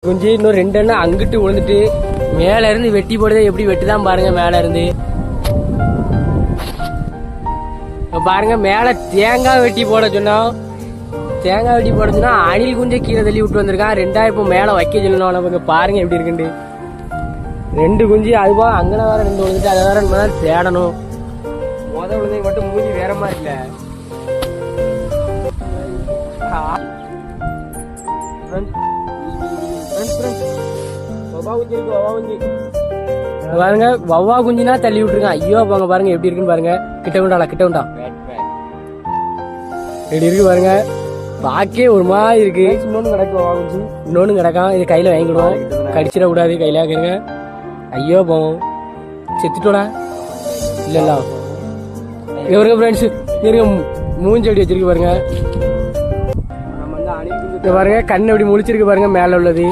குஞ்சு இன்னும் 2 எண்ணம் அங்கிட்டு விழுந்துட்டு மேல இருந்து வெட்டி போடுறதே எப்படி வெட்டுதான் பாருங்க. மேல இருந்து பாருங்க, மேல தேங்காய் வெட்டி போட சொன்னோம். தேங்காய் வெட்டி போட சொன்னா அணில் குஞ்சை கீழே தள்ளி விட்டு வந்திருக்கான். 2 இப்போ மேல வைக்க சொல்லணும். நமக்கு பாருங்க எப்படி இருக்குண்டு. 2 குஞ்சு அதுவா அங்கன வேற 2 விழுந்துட்டு அதை வேற நம்ம தேடணும். விழுந்தது மட்டும் மூஞ்சி வேற மாதிரி இல்ல. பாருங்க, வவ்வா குஞ்சுனா தள்ளி விட்டுருக்கான். ஐயோ பாங்க பாருங்க எப்படி இருக்குன்னு பாருங்க. கிட்ட உண்டா எப்படி இருக்கு பாருங்க. பாக்கே ஒரு மாதிரி இருக்கு. இன்னொன்னு கிடக்கும் வவ்வா குஞ்சு, இன்னொன்னு கிடக்கான். இது கையில வாங்கிடுவோம், கடிச்சிட கூடாது. கையில வைக்கிறங்க. ஐயோ போவோம், செத்துட்டோடா. இல்ல இவருங்க ஃப்ரெண்ட்ஸ் இருங்க, மூஞ்சி அப்படி வச்சிருக்கு பாருங்க. பாருங்க கண்ணு அப்படி முழிச்சிருக்கு பாருங்க மேல உள்ளது.